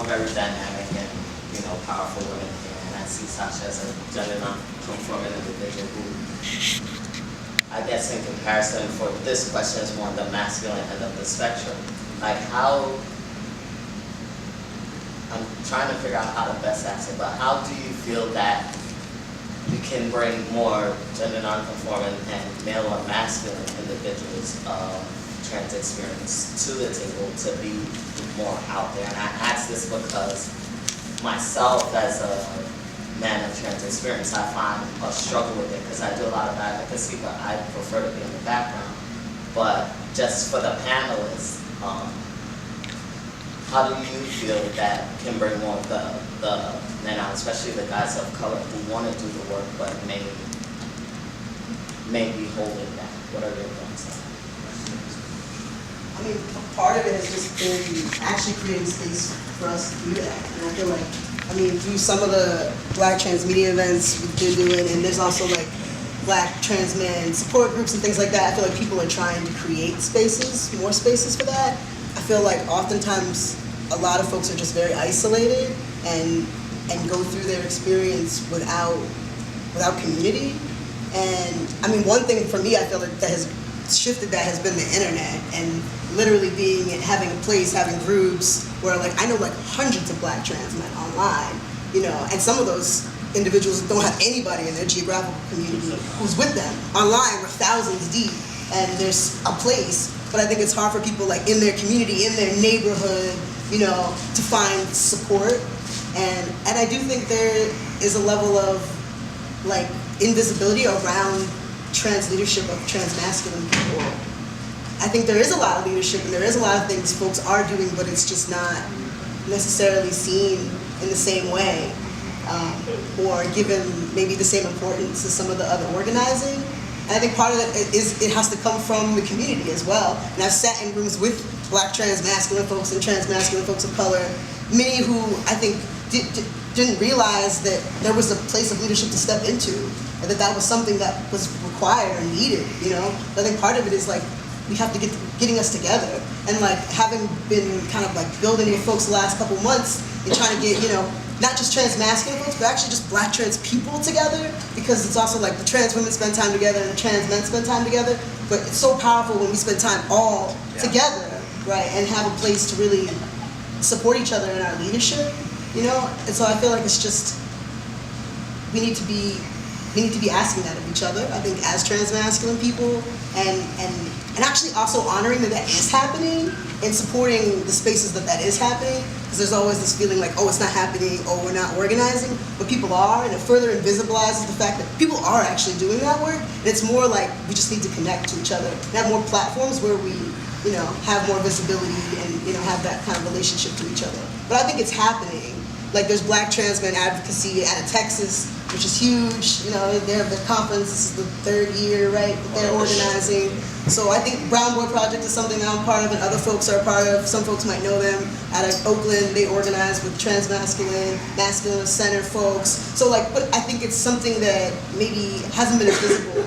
very dynamic and, powerful women here. And I see Sasha as a gender non-conforming individual who, I guess in comparison for this question, is more on the masculine end of the spectrum. Like how, I'm trying to figure out how to best ask it, but how do you feel that you can bring more gender non-conforming and male or masculine individuals of trans experience to the table to be more out there? And I ask this because myself as a man of trans experience, I find a struggle with it because I do a lot of advocacy, but I prefer to be in the background. But just for the panelists, how do you feel that can bring more of the men out, especially the guys of color who want to do the work but may be holding back? What are your thoughts on that? I mean, part of it has just been actually creating space for us to do that. And I feel like, through some of the Black trans media events we've been doing, and there's also like Black trans men support groups and things like that, I feel like people are trying to create spaces, more spaces for that. I feel like oftentimes a lot of folks are just very isolated and go through their experience without community. And one thing for me I feel like that has shifted that has been the internet, and literally having a place, having groups where I know hundreds of Black trans men online, and some of those individuals don't have anybody in their geographical community who's with them. Online we're thousands deep, and there's a place, but I think it's hard for people in their community, in their neighborhood, to find support. And I do think there is a level of invisibility around trans leadership of trans masculine people. I think there is a lot of leadership and there is a lot of things folks are doing, but it's just not necessarily seen in the same way or given maybe the same importance as some of the other organizing. And I think part of that is it has to come from the community as well. And I've sat in rooms with Black trans masculine folks and trans masculine folks of color, many who I think didn't realize that there was a place of leadership to step into, and that was something that was required or needed, I think part of it is we have to getting us together, and having been kind of building with folks the last couple months and trying to get, not just trans masculine folks, but actually just Black trans people together, because it's also the trans women spend time together and the trans men spend time together, but it's so powerful when we spend time all together, right, and have a place to really support each other in our leadership, and so I feel like it's just, we need to be asking that of each other, I think, as trans masculine people, and actually also honoring that is happening and supporting the spaces that is happening, because there's always this feeling oh, it's not happening, oh, we're not organizing, but people are, and it further invisibilizes the fact that people are actually doing that work, and it's more we just need to connect to each other and have more platforms where we, have more visibility and, have that kind of relationship to each other. But I think it's happening. There's Black trans men advocacy out of Texas, which is huge. They have the conference. This is the 3rd year, right, that they're organizing. So I think Brown Boi Project is something that I'm part of and other folks are a part of. Some folks might know them. Out of Oakland, they organize with trans masculine center folks. So but I think it's something that maybe hasn't been as visible.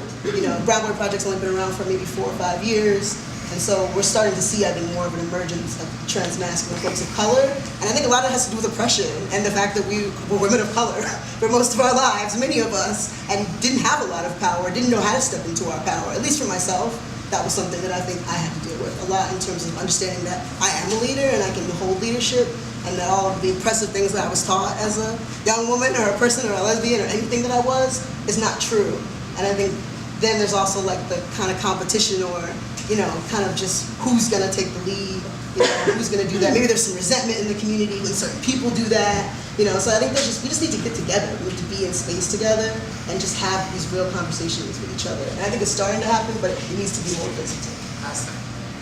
Brown Boi Project's only been around for maybe 4 or 5 years. And so we're starting to see, I think, more of an emergence of trans masculine folks of color. And I think a lot of it has to do with oppression and the fact that we were women of color for most of our lives, many of us, and didn't have a lot of power, didn't know how to step into our power. At least for myself, that was something that I think I had to deal with a lot in terms of understanding that I am a leader and I can hold leadership, and that all of the impressive things that I was taught as a young woman or a person or a lesbian or anything that I was is not true. And I think then there's also the kind of competition or kind of just who's gonna take the lead, who's gonna do that. Maybe there's some resentment in the community when certain people do that, so I think we just need to get together. We need to be in space together and just have these real conversations with each other. And I think it's starting to happen, but it needs to be more visible. Awesome.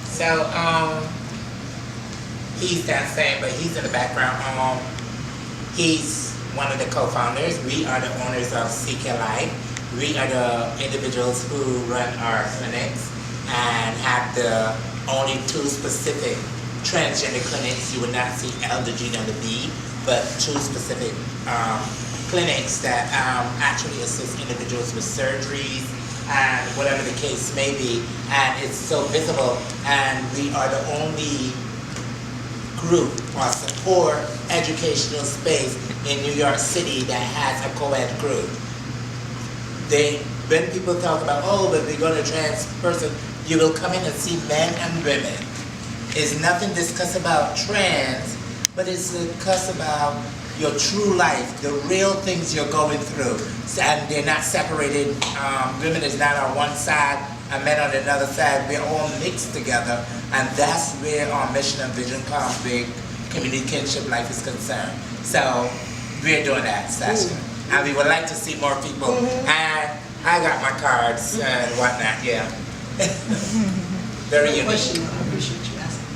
So, he's that same, but he's in the background. He's one of the co-founders. We are the owners of CK Life. We are the individuals who run our clinics and have the only 2 specific transgender clinics. You would not see L, the G, nor the B, but 2 specific clinics that actually assist individuals with surgeries and whatever the case may be. And it's so visible, and we are the only group or support educational space in New York City that has a co-ed group. When people talk about, oh, but they're going to trans person, you will come in and see men and women. It's nothing discussed about trans, but it's discussed about your true life, the real things you're going through. And they're not separated. Women is not on one side and men on another side. We're all mixed together. And that's where our mission and vision comes, where communication life is concerned. So we're doing that, Sasha. And we would like to see more people. And I got my cards and whatnot, yeah. Very unique. Question, I appreciate you asking.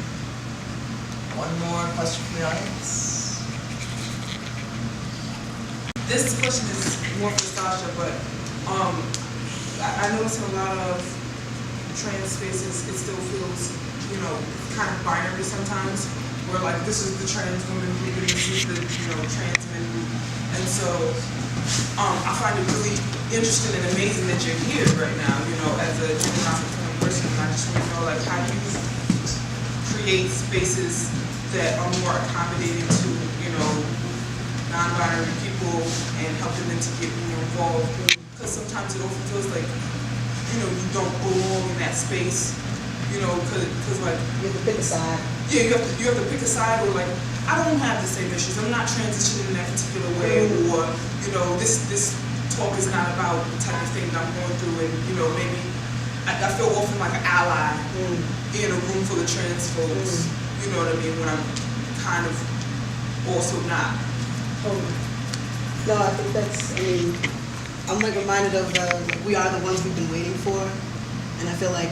One more question from the audience. This question is more for Sasha, but I notice in a lot of trans spaces, it still feels, kind of binary sometimes, where like this is the trans woman group and this is the, trans men group. And so I find it really interesting and amazing that you're here right now, as a gender non-conforming person. And I just want to know, like, how do you create spaces that are more accommodating to, non-binary people and helping them to get more involved? Because sometimes it often feels like, you don't belong in that space, because like You have to pick a side. yeah, you have to pick a side, or like, I don't have the same issues. I'm not transitioning in that particular way, or this talk is not about the type of thing that I'm going through, and maybe I feel often like an ally in a room full of trans folks. You know what I mean? When I'm kind of also not. No, I think I'm like reminded of we are the ones we've been waiting for, and I feel like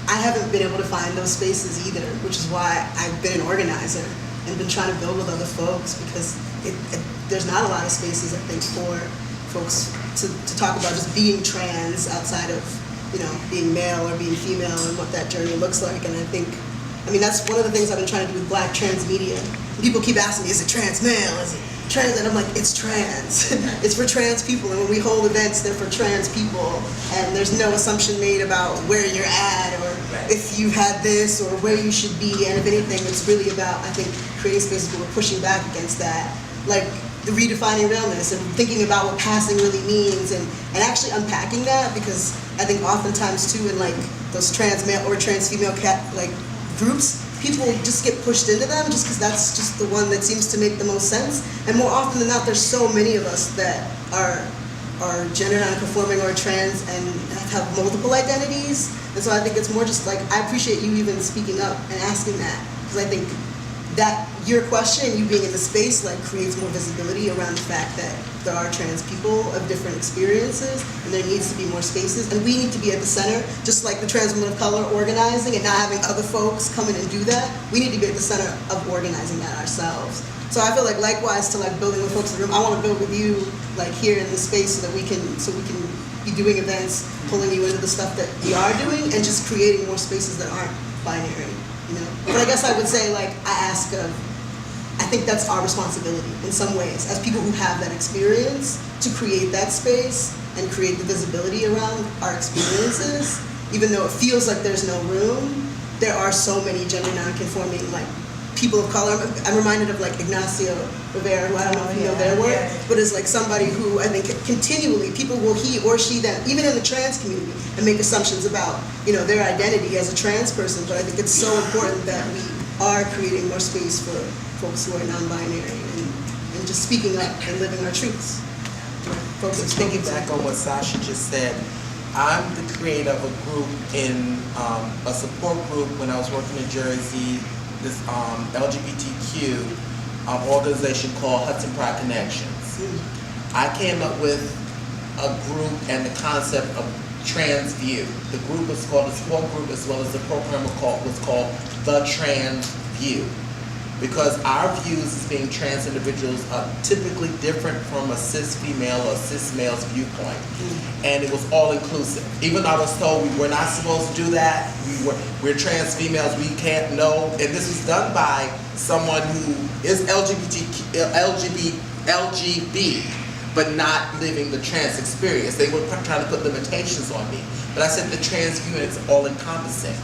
I haven't been able to find those spaces either, which is why I've been an organizer and been trying to build with other folks, because there's not a lot of spaces, I think, for folks to talk about just being trans outside of being male or being female and what that journey looks like. And I think, that's one of the things I've been trying to do with Black trans media. People keep asking me, is it trans male? Is it trans? And I'm like, it's trans. It's for trans people. And when we hold events, they're for trans people. And there's no assumption made about where you're at or if you had this or where you should be. And if anything, it's really about, I think, creating spaces where we're pushing back against that. Like the redefining realness and thinking about what passing really means and actually unpacking that, because I think oftentimes too in like those trans male or trans female groups, people just get pushed into them just because that's just the one that seems to make the most sense. And more often than not, there's so many of us that are gender non-conforming or trans and have multiple identities. And so I think it's more just like, I appreciate you even speaking up and asking that, because I think that your question, you being in the space, creates more visibility around the fact that there are trans people of different experiences, and there needs to be more spaces, and we need to be at the center, just like the trans women of color organizing and not having other folks come in and do that. We need to be at the center of organizing that ourselves. So I feel like likewise to building with folks in the room, I want to build with you here in the space so that we can be doing events, pulling you into the stuff that we are doing, and just creating more spaces that aren't binary. But I guess I would say I think that's our responsibility in some ways as people who have that experience to create that space and create the visibility around our experiences. Even though it feels like there's no room, there are so many gender non-conforming people of color. I'm reminded of Ignacio Rivera, who I don't know if you know their work, but is somebody who I think continually people will he or she them, even in the trans community, and make assumptions about their identity as a trans person. But I think it's so important that we are creating more space for folks who are non-binary and just speaking up and living our truths. Folks are Thinking back on what Sasha just said, I'm the creator of a group in a support group when I was working in Jersey, this LGBTQ organization called Hudson Pride Connections. I came up with a group and the concept of Trans View. The group is called, the support group as well as the program was called The Trans View. Because our views as being trans individuals are typically different from a cis female or cis male's viewpoint. And it was all inclusive. Even though I was told we were not supposed to do that, we're trans females, we can't know. And this was done by someone who is LGB, but not living the trans experience. They were trying to put limitations on me. But I said the trans view is all encompassing.